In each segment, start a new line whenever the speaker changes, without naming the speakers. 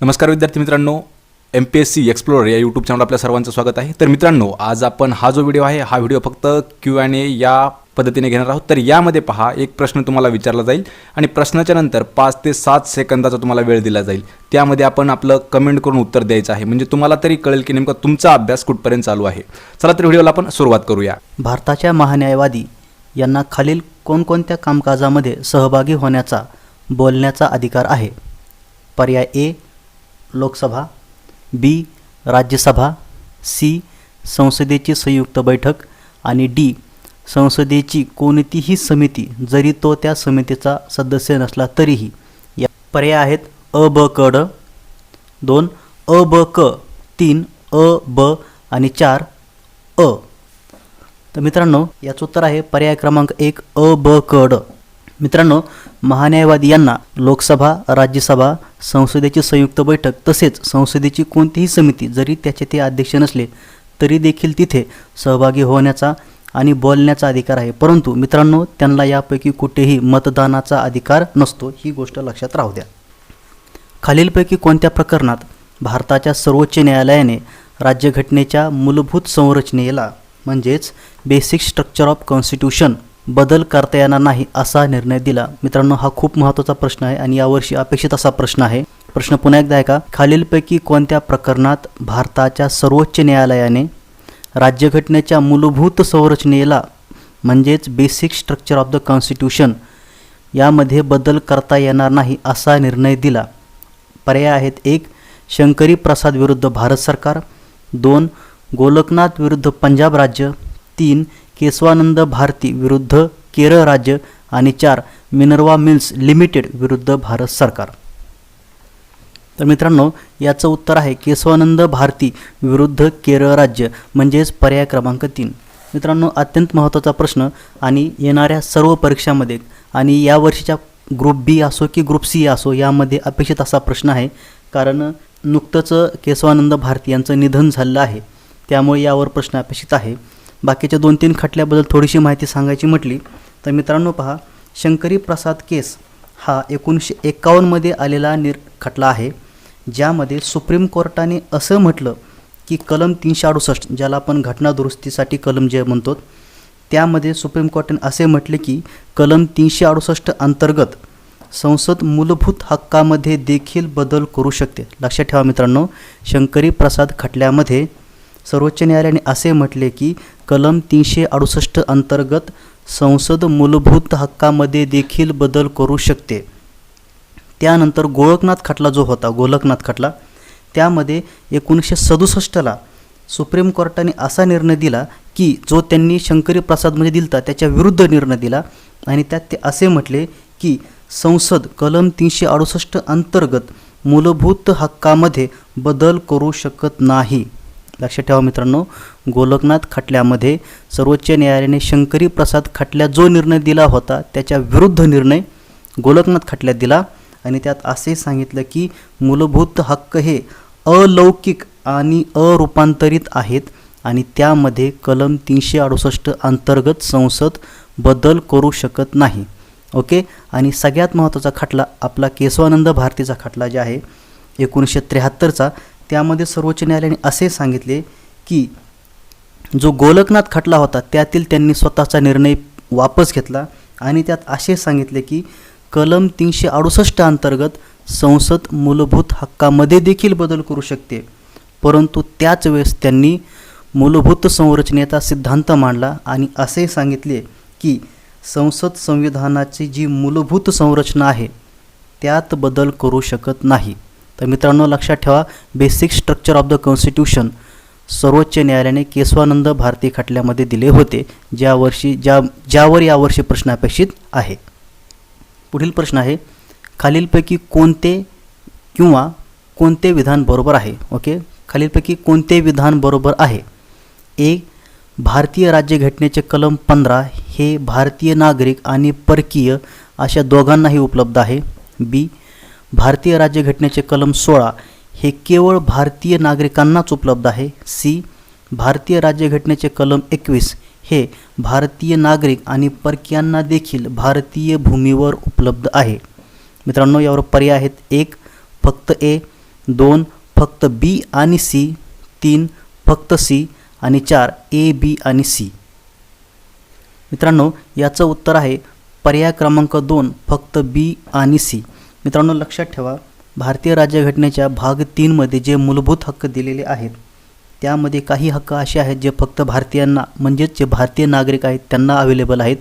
नमस्कार विद्यार्थी मित्रांनो, MPSC एक्सप्लोरर या यूट्यूब चॅनल आपल्या सर्वांचं स्वागत आहे। तर मित्रांनो, आज आपण हा जो व्हिडिओ आहे हा व्हिडिओ फक्त Q&A या पद्धतीने घेणार आहोत। तर यामध्ये पहा, एक प्रश्न तुम्हाला विचारला जाईल आणि प्रश्नाच्या नंतर 5 ते 7 सेकंदाचा तुम्हाला वेळ दिला जाईल। त्यामध्ये आपण आपलं कमेंट करून उत्तर द्यायचं आहे, म्हणजे तुम्हाला तरी कळेल की नेमका तुमचा अभ्यास कुठपर्यंत चालू आहे। चला तर व्हिडिओला आपण सुरुवात करूया।
भारताच्या महान्यायवादी यांना खालील कोणकोणत्या कामकाजामध्ये सहभागी होण्याचा बोलण्याचा अधिकार आहे? पर्याय ए लोकसभा, बी राज्यसभा, सी संसदेची संयुक्त बैठक आणि डी संसदेची कोणतीही समिती जरी तो त्या समितीचा सदस्य नसला तरीही। या पर्याय आहेत अ ब क ड, 2 अ ब क, 3 अ ब आणि 4 अ। तर मित्रांनो, याचं उत्तर आहे पर्याय क्रमांक 1 अ ब क ड। मित्रांनो, महान्यायवादी यांना लोकसभा, राज्यसभा, संसदेची संयुक्त बैठक तसेच संसदेची कोणतीही समिती जरी त्याचे ते अध्यक्ष नसले तरी देखील तिथे सहभागी होण्याचा आणि बोलण्याचा अधिकार आहे। परंतु मित्रांनो, त्यांना यापैकी कुठेही मतदानाचा अधिकार नसतो, ही गोष्ट लक्षात राहू द्या। खालीलपैकी कोणत्या प्रकरणात भारताच्या सर्वोच्च न्यायालयाने राज्यघटनेच्या मूलभूत संरचनेला म्हणजेच बेसिक स्ट्रक्चर ऑफ कॉन्स्टिट्यूशन बदल करता येणार नाही असा निर्णय दिला? मित्रांनो, हा खूप महत्त्वाचा प्रश्न आहे आणि यावर्षी अपेक्षित असा प्रश्न आहे। प्रश्न पुन्हा एकदा आहे का? खालीलपैकी कोणत्या प्रकरणात भारताच्या सर्वोच्च न्यायालयाने राज्यघटनेच्या मूलभूत संरचनेला म्हणजेच basic structure of the constitution यामध्ये बदल करता येणार नाही असा निर्णय दिला? पर्याय आहेत 1 शंकरी प्रसाद विरुद्ध भारत सरकार, 2 गोलकनाथ विरुद्ध पंजाब राज्य, 3 केशवानंद भारती विरुद्ध केरळ राज्य आणि 4 मिनर्वा मिल्स लिमिटेड विरुद्ध भारत सरकार। तर मित्रांनो, याचं उत्तर आहे केशवानंद भारती विरुद्ध केरळ राज्य, म्हणजेच पर्याय क्रमांक 3। मित्रांनो, अत्यंत महत्त्वाचा प्रश्न आणि येणाऱ्या सर्व परीक्षांमध्ये आणि या वर्षीच्या ग्रुप बी असो की ग्रुप सी असो यामध्ये अपेक्षित असा प्रश्न आहे, कारण नुकतंच केशवानंद भारती यांचं निधन झालं आहे, त्यामुळे यावर प्रश्न अपेक्षित आहे। बाकीच्या 2-3 खटल्याबद्दल थोडीशी माहिती सांगायची म्हटली तर मित्रांनो पहा, शंकरी प्रसाद केस हा 1951 मध्ये आलेला खटला आहे, ज्यामध्ये सुप्रीम कोर्टाने असं म्हटलं की कलम 368 ज्याला आपण घटना दुरुस्तीसाठी कलम जे म्हणतो त्यामध्ये सुप्रीम कोर्टाने असे म्हटले की कलम 368 अंतर्गत संसद मूलभूत हक्कामध्ये देखील बदल करू शकते। लक्षात ठेवा मित्रांनो, शंकरी प्रसाद खटल्यामध्ये सर्वोच्च न्यायालयाने असे म्हटले की कलम 368 अंतर्गत संसद मूलभूत हक्कामध्ये देखील बदल करू शकते। त्यानंतर गोलकनाथ खटला जो होता, गोलकनाथ खटला, त्यामध्ये 1967ला सुप्रीम कोर्टाने असा निर्णय दिला की जो त्यांनी शंकरी प्रसादमध्ये दिलता त्याच्या विरुद्ध निर्णय दिला आणि त्यात ते असे म्हटले की संसद कलम 368 अंतर्गत मूलभूत हक्कामध्ये बदल करू शकत नाही। लक्षात ठेवा मित्रांनो, गोलकनाथ खटल्यामध्ये सर्वोच्च न्यायालयाने शंकरी प्रसाद खटल्यात जो निर्णय दिला होता त्याच्या विरुद्ध निर्णय गोलकनाथ खटल्यात दिला आणि त्यात असे सांगितलं की मूलभूत हक्क हे अलौकिक आणि अरूपांतरित आहेत आणि त्यामध्ये कलम 368 अंतर्गत संसद बदल करू शकत नाही। ओके, आणि सगळ्यात महत्त्वाचा खटला आपला केशवानंद भारतीचा खटला जे आहे 1973चा, त्यामध्ये सर्वोच्च न्यायालयाने असे सांगितले की जो गोलकनाथ खटला होता त्यातील त्यांनी स्वतःचा निर्णय वापस घेतला आणि त्यात असे सांगितले की कलम 368 अंतर्गत संसद मूलभूत हक्कामध्ये देखील बदल करू शकते, परंतु त्याच वेळेस त्यांनी मूलभूत संरचनेचा सिद्धांत मांडला आणि असे सांगितले की संसद संविधानाची जी मूलभूत संरचना आहे त्यात बदल करू शकत नाही। तर मित्रांनो, लक्षात ठेवा, basic structure of the constitution सर्वोच्च न्यायालयाने केशवानंद भारती खटल्यामध्ये दिले होते, ज्यावर यावर्षी प्रश्न अपेक्षित आहे। पुढील प्रश्न आहे, खालीलपैकी कोणते विधान बरोबर आहे? ओके, खालीलपैकी कोणते विधान बरोबर आहे? ए भारतीय राज्यघटनेचे कलम 15 हे भारतीय नागरिक आणि परकीय अशा दोघांनाही उपलब्ध आहे। बी भारतीय राज्यघटनेचे कलम 16 हे केवळ भारतीय नागरिकांनाच उपलब्ध आहे। सी भारतीय राज्यघटनेचे कलम 21 हे भारतीय नागरिक आणि परकीयांना देखील भारतीय भूमीवर उपलब्ध आहे। मित्रांनो, यावर पर्याय आहेत 1 फक्त ए, 2 फक्त बी आणि सी, 3 फक्त सी आणि 4 ए, बी आणि सी. मित्रांनो याचं उत्तर आहे पर्याय क्रमांक 2 फक्त बी आणि सी. मित्रांनो लक्षात ठेवा, भारतीय राज्यघटनेच्या भाग 3 मध्ये जे मूलभूत हक्क दिलेले आहेत त्यामध्ये काही हक्क असे आहेत जे फक्त भारतीयांना म्हणजेच जे भारतीय नागरिक आहेत त्यांना अवेलेबल आहेत.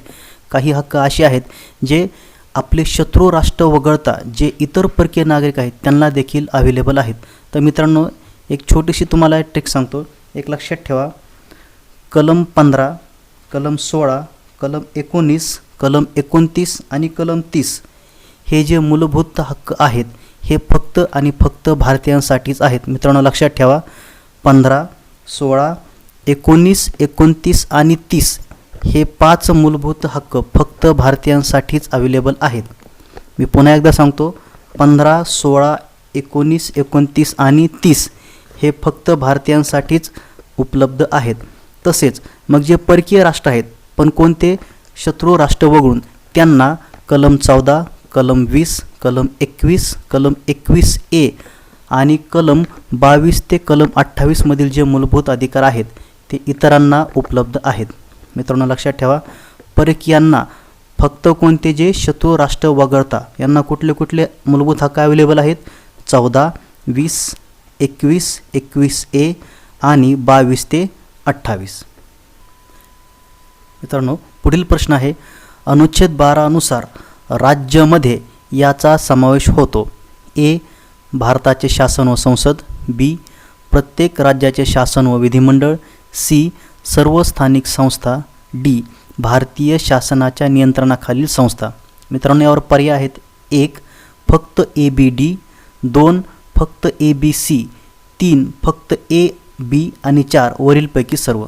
काही हक्क असे आहेत जे आपले शत्रू राष्ट्र वगळता जे इतर परकीय नागरिक आहेत त्यांना देखील अवेलेबल आहेत. तर मित्रांनो एक छोटीशी तुम्हाला ट्रिक सांगतो, एक लक्षात ठेवा. कलम 15, कलम 16, कलम 19, कलम 29 आणि कलम 30 हे जे मूलभूत हक्क आहेत हे फक्त आणि फक्त भारतीयांसाठीच आहेत. मित्रांनो लक्षात ठेवा, 15, 16, 19, 29 आणि 30 हे 5 मूलभूत हक्क फक्त भारतीयांसाठीच अवेलेबल आहेत. मी पुन्हा एकदा सांगतो, 15, 16, 19, 29 आणि 30 हे फक्त भारतीयांसाठीच उपलब्ध आहेत. तसेच मग जे परकीय राष्ट्र आहेत पण कोणते शत्रू राष्ट्र वगळून त्यांना कलम 14, कलम 20, कलम 21, कलम 21A आणि कलम 22 ते कलम 28 मधील जे मूलभूत अधिकार आहेत ते इतरांना उपलब्ध आहेत. मित्रांनो लक्षात ठेवा, परकीयांना फक्त कोणते जे शत्रू राष्ट्र वगळता यांना कुठले कुठले मूलभूत हक्क अवेलेबल आहेत? 14, 20, 21, 21A आणि 22 ते 28. मित्रांनो पुढील प्रश्न आहे, अनुच्छेद 12 अनुसार राज्यामध्ये याचा समावेश होतो. ए. भारताचे शासन व संसद, बी. प्रत्येक राज्याचे शासन व विधिमंडळ, सी. सर्व स्थानिक संस्था, डी. भारतीय शासनाच्या नियंत्रणाखालील संस्था. मित्रांनो यावर पर्याय आहेत, 1 फक्त ABD, 2 फक्त ABC, 3 फक्त A, B आणि 4 वरीलपैकी सर्व.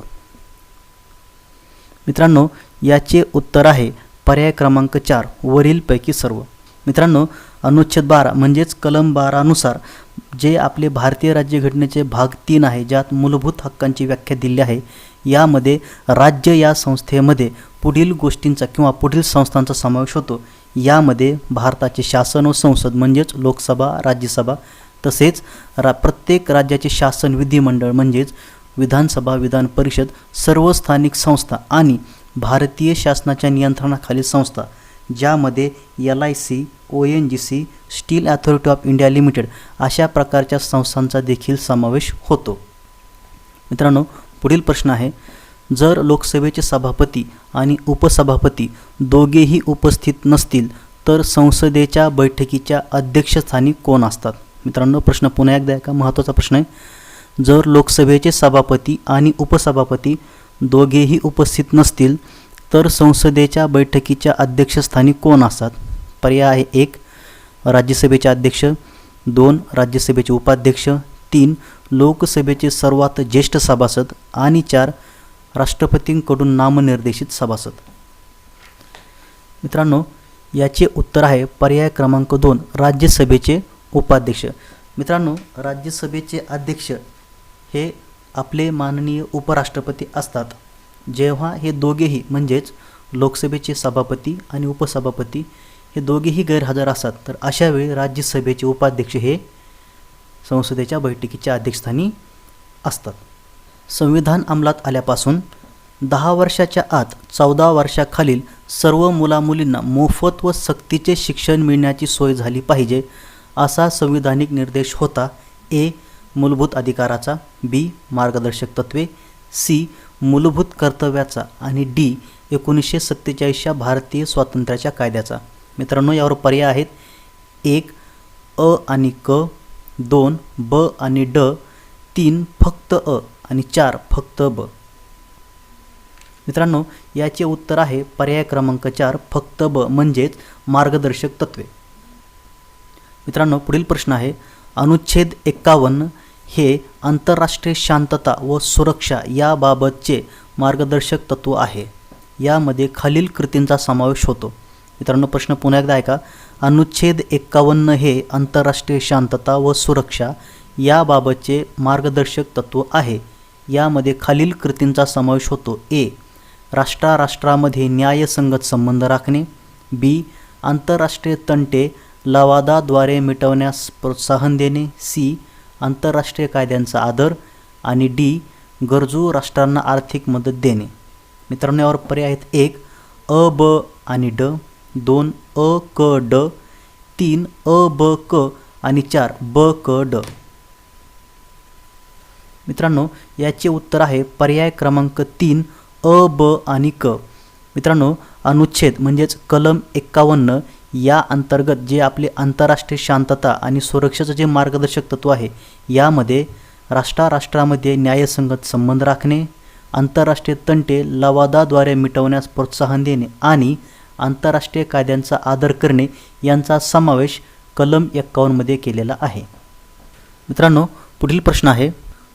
मित्रांनो याचे उत्तर आहे पर्याय क्रमांक 4 वरीलपैकी सर्व. मित्रांनो अनुच्छेद 12 म्हणजेच कलम 12 नुसार जे आपले भारतीय राज्यघटनेचे भाग 3 आहे ज्यात मूलभूत हक्कांची व्याख्या दिली आहे, यामध्ये राज्य या संस्थेमध्ये पुढील गोष्टींचा किंवा पुढील संस्थांचा समावेश होतो. यामध्ये भारताचे शासन व संसद म्हणजेच लोकसभा, राज्यसभा, तसेच प्रत्येक राज्याचे शासन विधिमंडळ म्हणजेच विधानसभा, विधान परिषद, सर्व स्थानिक संस्था आणि भारतीय शासनाच्या नियंत्रणाखालील संस्था ज्यामध्ये LIC, ONGC, steel authority of India limited अशा प्रकारच्या संस्थांचा देखील समावेश होतो. मित्रांनो पुढील प्रश्न आहे, जर लोकसभेचे सभापती आणि उपसभापती दोघेही उपस्थित नसतील तर संसदेच्या बैठकीच्या अध्यक्षस्थानी कोण असतात? मित्रांनो प्रश्न पुन्हा एकदा ऐका, महत्त्वाचा प्रश्न आहे. जर लोकसभेचे सभापती आणि उपसभापती दोघेही उपस्थित नसतील तर संसदेच्या बैठकीच्या अध्यक्षस्थानी कोण असतात? पर्याय आहे, 1 राज्यसभेचे अध्यक्ष, 2 राज्यसभेचे उपाध्यक्ष, 3 लोकसभेचे सर्वात ज्येष्ठ सभासद आणि 4 राष्ट्रपतींकडून नामनिर्देशित सभासद. मित्रांनो याचे उत्तर आहे पर्याय क्रमांक 2 राज्यसभेचे उपाध्यक्ष. मित्रांनो राज्यसभेचे अध्यक्ष हे आपले माननीय उपराष्ट्रपती असतात. जेव्हा हे दोघेही म्हणजेच लोकसभेचे सभापती आणि उपसभापती हे दोघेही गैरहजर असतात तर अशा वेळी राज्यसभेचे उपाध्यक्ष हे संसदेच्या बैठकीच्या अध्यक्षस्थानी असतात. संविधान अंमलात आल्यापासून 10 वर्षाच्या आत 14 वर्षाखालील सर्व मुलामुलींना मोफत व सक्तीचे शिक्षण मिळण्याची सोय झाली पाहिजे असा संविधानिक निर्देश होता. ए. मूलभूत अधिकाराचा, बी. मार्गदर्शक तत्वे, सी. मूलभूत कर्तव्याचा आणि डी. 1947च्या भारतीय स्वातंत्र्याच्या कायद्याचा. मित्रांनो यावर पर्याय आहेत, 1 अ आणि क, 2 ब आणि ड, 3 फक्त अ आणि 4 फक्त ब. मित्रांनो याचे उत्तर आहे पर्याय क्रमांक 4 फक्त ब म्हणजेच मार्गदर्शक तत्वे. मित्रांनो पुढील प्रश्न आहे, अनुच्छेद 51 हे आंतरराष्ट्रीय शांतता व सुरक्षा याबाबतचे मार्गदर्शक तत्व आहे. यामध्ये खालील कृतींचा समावेश होतो. मित्रांनो प्रश्न पुन्हा एकदा ऐका, अनुच्छेद 51 हे आंतरराष्ट्रीय शांतता व सुरक्षा याबाबतचे मार्गदर्शक तत्व आहे. यामध्ये खालील कृतींचा समावेश होतो. ए. राष्ट्रामध्ये न्यायसंगत संबंध राखणे, बी. आंतरराष्ट्रीय तंटे लवादाद्वारे मिटवण्यास प्रोत्साहन देणे, सी आंतरराष्ट्रीय कायद्यांचा आदर आणि डी गरजू राष्ट्रांना आर्थिक मदत देणे. मित्रांनो यावर पर्याय आहेत 1 अ ब आणि ड, 2 अ क ड, 3 अ ब क आणि 4 ब क ड. मित्रांनो याचे उत्तर आहे पर्याय क्रमांक 3 अ ब आणि क. मित्रांनो अनुच्छेद म्हणजेच कलम 51 या अंतर्गत जे आपले आंतरराष्ट्रीय शांतता आणि सुरक्षेचं जे मार्गदर्शक तत्व आहे यामध्ये राष्ट्रामध्ये न्यायसंगत संबंध राखणे, आंतरराष्ट्रीय तंटे लवादाद्वारे मिटवण्यास प्रोत्साहन देणे आणि आंतरराष्ट्रीय कायद्यांचा आदर करणे यांचा समावेश कलम 51 मध्ये केलेला आहे. मित्रांनो पुढील प्रश्न आहे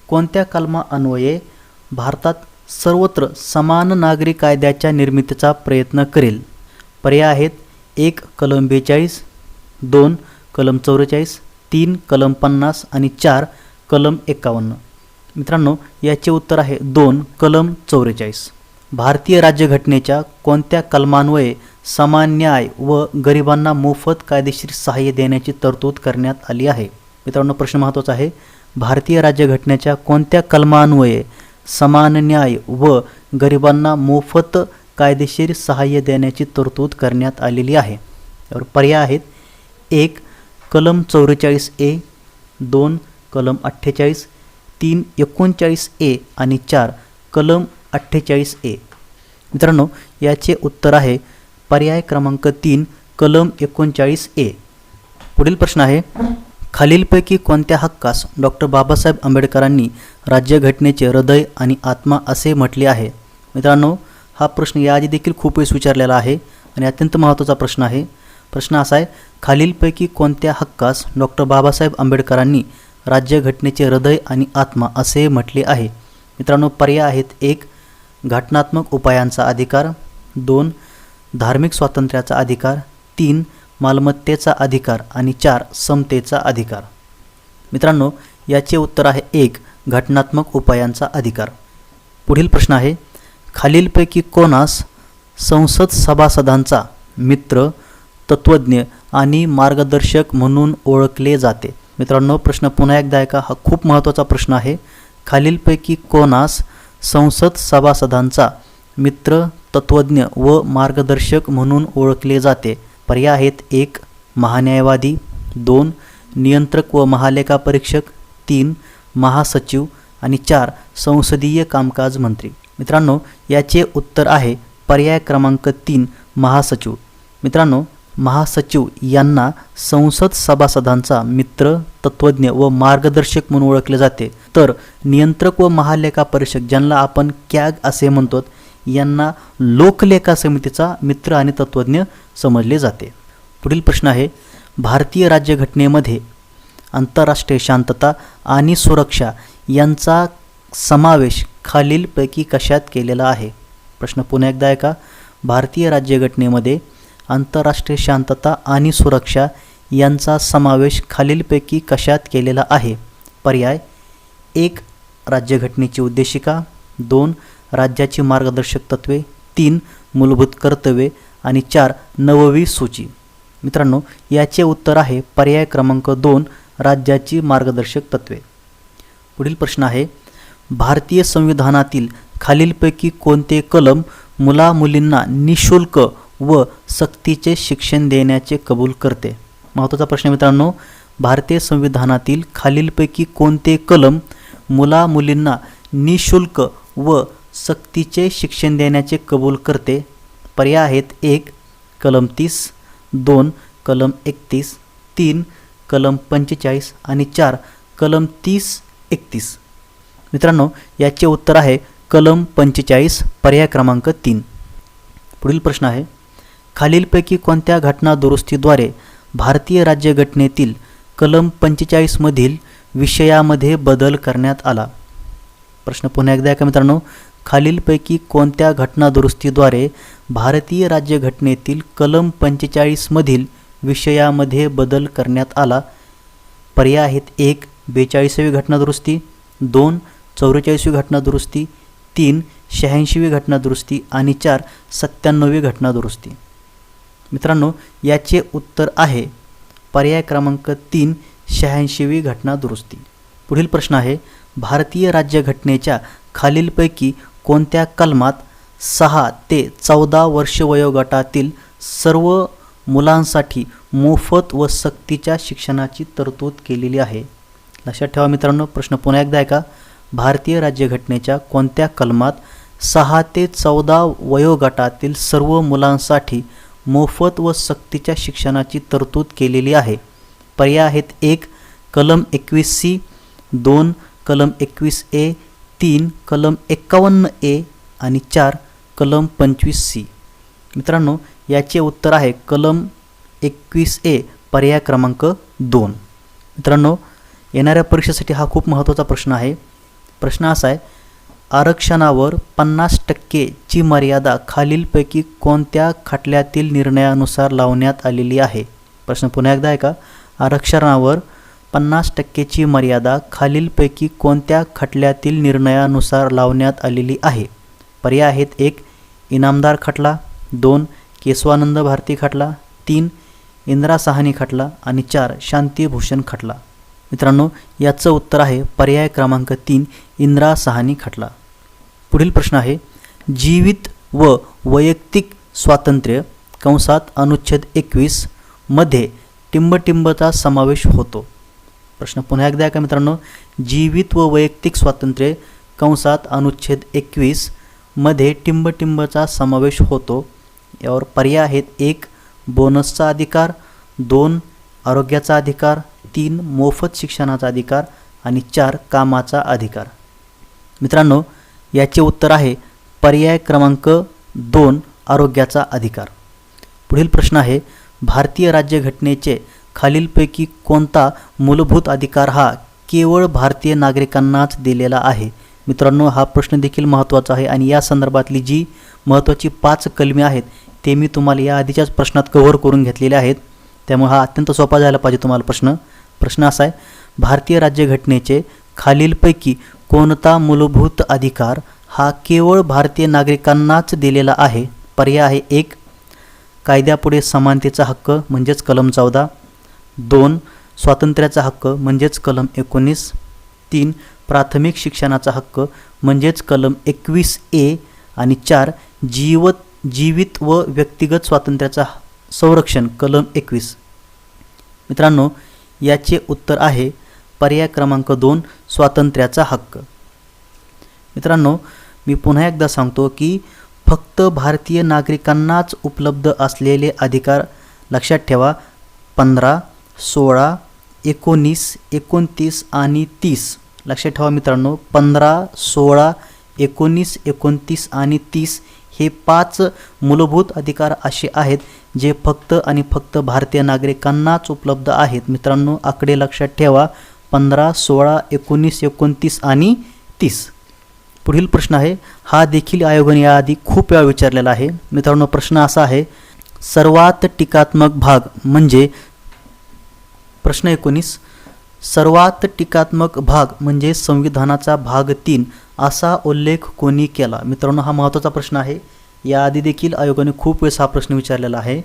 कोणत्या कलमान्वये भारतात सर्वत्र समान नागरी कायद्याच्या निर्मितीचा प्रयत्न करेल? पर्याय आहेत 1 कलम 42, 2 कलम 44, 3 कलम 50 आणि 4 कलम 51. मित्रांनो याचे उत्तर आहे 2 कलम 44. भारतीय राज्यघटनेच्या कोणत्या कलमान्वये समान न्याय व गरिबांना मोफत कायदेशीर सहाय्य देण्याची तरतूद करण्यात आली आहे? मित्रांनो प्रश्न महत्त्वाचा आहे. भारतीय राज्यघटनेच्या कोणत्या कलमान्वये समान न्याय व गरिबांना मोफत कायदेशीर सहाय्य देण्याची तरतूद करण्यात आलेली आहे? यावर पर्याय आहेत 1 कलम 44 ए, 2 कलम 48, 3 39 ए आणि 4 कलम 48 ए. मित्रांनो याचे उत्तर आहे पर्याय क्रमांक 3 कलम 39 ए. पुढील प्रश्न आहे खालीलपैकी कोणत्या हक्कास डॉक्टर बाबासाहेब आंबेडकरांनी राज्यघटनेचे हृदय आणि आत्मा असे म्हटले आहे? मित्रांनो हा प्रश्न याआधी देखील खूप वेळेस विचारलेला आहे आणि अत्यंत महत्त्वाचा प्रश्न आहे. प्रश्न असा आहे खालीलपैकी कोणत्या हक्कास डॉक्टर बाबासाहेब आंबेडकरांनी राज्यघटनेचे हृदय आणि आत्मा असे म्हटले आहे? मित्रांनो पर्याय आहेत 1 घटनात्मक उपायांचा अधिकार, 2 धार्मिक स्वातंत्र्याचा अधिकार, 3 मालमत्तेचा अधिकार आणि 4 समतेचा अधिकार. मित्रांनो याचे उत्तर आहे 1 घटनात्मक उपायांचा अधिकार. पुढील प्रश्न आहे खालीलपैकी कोणास संसद सभासदांचा मित्र, तत्त्वज्ञ आणि मार्गदर्शक म्हणून ओळखले जाते? मित्रांनो प्रश्न पुन्हा एकदा ऐका, हा खूप महत्त्वाचा प्रश्न आहे. खालीलपैकी कोणास संसद सभासदांचा मित्र, तत्त्वज्ञ व मार्गदर्शक म्हणून ओळखले जाते? पर्याय आहेत 1 महान्यायवादी, 2 नियंत्रक व महालेखा परीक्षक, 3 महासचिव आणि 4 संसदीय कामकाज मंत्री. मित्रांनो याचे उत्तर आहे पर्याय क्रमांक 3 महासचिव. मित्रांनो महासचिव यांना संसद सभासदांचा मित्र, तत्त्वज्ञ व मार्गदर्शक म्हणून ओळखले जाते, तर नियंत्रक व महालेखा परीक्षक ज्यांना आपण कॅग असे म्हणतो यांना लोकलेखा समितीचा मित्र आणि तत्त्वज्ञ समजले जाते. पुढील प्रश्न आहे भारतीय राज्यघटनेमध्ये आंतरराष्ट्रीय शांतता आणि सुरक्षा यांचा समावेश खालीलपैकी कशात केलेला आहे? प्रश्न पुन्हा एकदा ऐका. भारतीय राज्यघटनेमध्ये आंतरराष्ट्रीय शांतता आणि सुरक्षा यांचा समावेश खालीलपैकी कशात केलेला आहे? पर्याय 1 राज्यघटनेची उद्देशिका, 2 राज्याची मार्गदर्शक तत्त्वे, 3 मूलभूत कर्तव्ये आणि 4 नववी सूची. मित्रांनो याचे उत्तर आहे पर्याय क्रमांक 2 राज्याची मार्गदर्शक तत्त्वे. पुढील प्रश्न आहे भारतीय संविधानातील खालीलपैकी कोणते कलम मुला-मुलींना निशुल्क व सक्तीचे शिक्षण देण्याचे कबूल करते? महत्त्वाचा प्रश्न मित्रांनो. भारतीय संविधानातील खालीलपैकी कोणते कलम मुला-मुलींना निशुल्क व सक्तीचे शिक्षण देण्याचे कबूल करते? पर्याय आहेत 1 कलम 30, 2 कलम 31, 3 कलम 45 आणि 4 कलम 30-31. मित्रांनो याचे उत्तर आहे कलम 45 पर्याय क्रमांक 3. पुढील प्रश्न आहे खालीलपैकी कोणत्या घटना दुरुस्तीद्वारे भारतीय राज्यघटनेतील कलम 45 मधील विषयामध्ये बदल करण्यात आला? प्रश्न पुन्हा एकदा ऐका मित्रांनो. खालीलपैकी कोणत्या घटना दुरुस्तीद्वारे भारतीय राज्यघटनेतील कलम 45 मधील विषयामध्ये बदल करण्यात आला? पर्याय आहेत 1 42वी घटना दुरुस्ती, 2 44वी घटना दुरुस्ती, 3 86वी घटना दुरुस्ती आणि 4 97वी घटना दुरुस्ती. मित्रांनो याचे उत्तर आहे पर्याय क्रमांक 3 86वी घटना दुरुस्ती. पुढील प्रश्न आहे, भारतीय राज्यघटनेच्या खालीलपैकी कोणत्या कलमात 6 ते 14 वर्ष वयोगटातील सर्व मुलांसाठी मोफत व सक्तीच्या शिक्षणाची तरतूद केलेली आहे? लक्षात ठेवा मित्रांनो, प्रश्न पुन्हा एकदा ऐका. भारतीय राज्यघटनेच्या कोणत्या कलमात 6 ते 14 वयोगटातील सर्व मुलांसाठी मोफत व सक्तीच्या शिक्षणाची तरतूद केलेली आहे? पर्याय आहेत: 1 कलम 21C, 2 कलम 21A, 3 कलम 51A आणि 4 कलम 25C. मित्रांनो, याचे उत्तर आहे कलम 21A, पर्याय क्रमांक 2. मित्रांनो, येणाऱ्या परीक्षेसाठी हा खूप महत्त्वाचा प्रश्न आहे. प्रश्न असा आहे, आरक्षणावर 50% ची मर्यादा खालीलपैकी कोणत्या खटल्यातील निर्णयानुसार लावण्यात आलेली आहे? प्रश्न पुन्हा एकदा ऐका. आरक्षणावर 50% ची मर्यादा खालीलपैकी कोणत्या खटल्यातील निर्णयानुसार लावण्यात आलेली आहे? पर्याय आहेत: 1 इनामदार खटला, 2 केशवानंद भारती खटला, 3 इंदिरा साहनी खटला आणि 4 शांतिभूषण खटला. मित्रांनो, याचं उत्तर आहे पर्याय क्रमांक 3 इंदिरा साहनी खटला. पुढील प्रश्न आहे, जीवित व वैयक्तिक स्वातंत्र्य कंसात अनुच्छेद 21 मध्ये टिंबटिंबचा समावेश होतो. प्रश्न पुन्हा एकदा ऐका मित्रांनो, जीवित व वैयक्तिक स्वातंत्र्य कंसात अनुच्छेद 21 मध्ये टिंबटिंबचा समावेश होतो. यावर पर्याय आहेत: 1 बोनसचा अधिकार, 2 आरोग्याचा अधिकार, 3 मोफत शिक्षणाचा अधिकार आणि 4 कामाचा अधिकार. मित्रांनो, याचे उत्तर आहे पर्याय क्रमांक 2 आरोग्याचा अधिकार. पुढील प्रश्न आहे, भारतीय राज्यघटनेचे खालीलपैकी कोणता मूलभूत अधिकार हा केवळ भारतीय नागरिकांनाच दिलेला आहे? मित्रांनो, हा प्रश्न देखील महत्त्वाचा आहे आणि या संदर्भातली जी महत्त्वाची 5 कलमे आहेत ते मी तुम्हाला या आधीच्याच प्रश्नात कव्हर करून घेतलेले आहेत, त्यामुळे हा अत्यंत सोपा जायला पाहिजे तुम्हाला प्रश्न असा आहे, भारतीय राज्यघटनेचे खालीलपैकी कोणता मूलभूत अधिकार हा केवळ भारतीय नागरिकांनाच दिलेला आहे? पर्याय आहे: 1 कायद्यापुढे समानतेचा हक्क म्हणजेच कलम 14, 2 स्वातंत्र्याचा हक्क म्हणजेच कलम 19, 3 प्राथमिक शिक्षणाचा हक्क म्हणजेच कलम 21A आणि 4 जीवित व व्यक्तिगत स्वातंत्र्याचा संरक्षण कलम 21. मित्रांनो, याचे उत्तर आहे पर्याय क्रमांक 2 स्वातंत्र्याचा हक्क. मित्रांनो, मी पुन्हा एकदा सांगतो की फक्त भारतीय नागरिकांनाच उपलब्ध असलेले अधिकार लक्षात ठेवा. 15, 16, 19, 29 आणि 30. लक्षात ठेवा मित्रांनो, 15, 16, 19, 29 आणि 30 हे 5 मूलभूत अधिकार असे आहेत जे फक्त आणि फक्त भारतीय नागरिकांनाच उपलब्ध आहेत. मित्रांनो, आकडे लक्षात ठेवा: 15, 16, 19, 29 आणि 30. पुढील प्रश्न आहे, हा देखील आयोगाने याआधी खूप वेळा विचारलेला आहे. मित्रांनो, प्रश्न असा आहे, सर्वात टीकात्मक भाग म्हणजे प्रश्न 19 सर्वात टीकात्मक भाग म्हणजे संविधानाचा भाग 3 असा उल्लेख कोणी केला? मित्रांनो, हा महत्त्वाचा प्रश्न आहे. याआधी देखील आयोगाने खूप वेळेस हा प्रश्न विचारलेला आहे.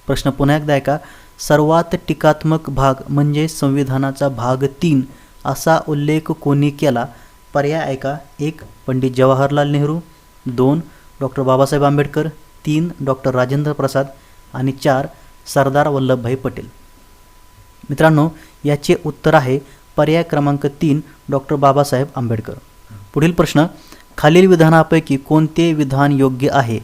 प्रश्न पुन्हा एकदा ऐका. सर्वात टीकात्मक भाग म्हणजे संविधानाचा भाग 3 असा उल्लेख कोणी केला? पर्याय ऐका: 1 पंडित जवाहरलाल नेहरू, 2 डॉक्टर बाबासाहेब आंबेडकर, 3 डॉक्टर राजेंद्र प्रसाद आणि 4 सरदार वल्लभभाई पटेल. मित्रांनो, याचे उत्तर आहे पर्याय क्रमांक 3 डॉक्टर बाबासाहेब आंबेडकर. पुढील प्रश्न, खालील विधानापैकी कोणते विधान योग्य आहे?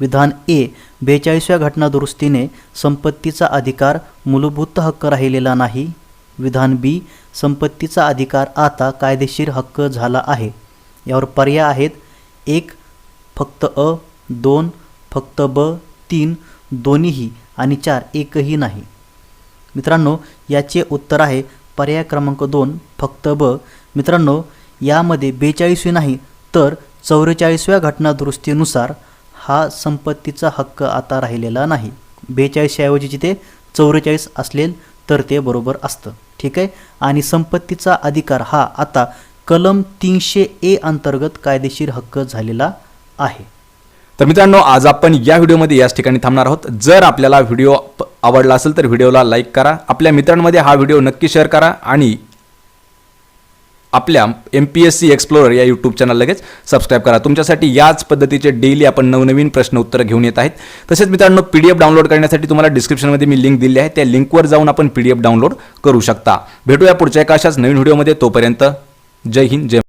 विधान ए, 42व्या घटना दुरुस्तीने संपत्तीचा अधिकार मूलभूत हक्क राहिलेला नाही. विधान बी, संपत्तीचा अधिकार आता कायदेशीर हक्क झाला आहे. यावर पर्याय आहेत: 1 फक्त अ, 2 फक्त ब, 3 दोन्हीही आणि 4 एकही नाही. मित्रांनो, याचे उत्तर आहे पर्याय क्रमांक 2 फक्त ब. मित्रांनो, यामध्ये 42वी नाही तर 44व्या घटना दुरुस्तीनुसार हा संपत्तीचा हक्क आता राहिलेला नाही. 42 ऐवजी जिथे 44 असलेल तर ते बरोबर असतं. ठीक आहे. आणि संपत्तीचा अधिकार हा आता कलम 300A अंतर्गत कायदेशीर हक्क झालेला आहे.
तर मित्रांनो, आज आपण या व्हिडिओमध्ये याच ठिकाणी थांबणार आहोत. जर आपल्याला व्हिडिओ आवडला असेल तर व्हिडिओला लाईक करा, आपल्या मित्रांमध्ये हा व्हिडिओ नक्की शेअर करा आणि आपल्या MPSC एक्सप्लोरर या यूट्यूब चॅनल लगेच सबस्क्राईब करा. तुमच्यासाठी याच पद्धतीचे डेली आपण नवनवीन प्रश्न उत्तर घेऊन येत आहेत. तसेच मित्रांनो, PDF डाउनलोड करण्यासाठी तुम्हाला डिस्क्रिप्शनमध्ये मी लिंक दिली आहे, त्या लिंकवर जाऊन आपण PDF डाउनलोड करू शकता. भेटूया पुढच्या एका अशाच नवीन व्हिडिओमध्ये. तोपर्यंत जय हिंद, जय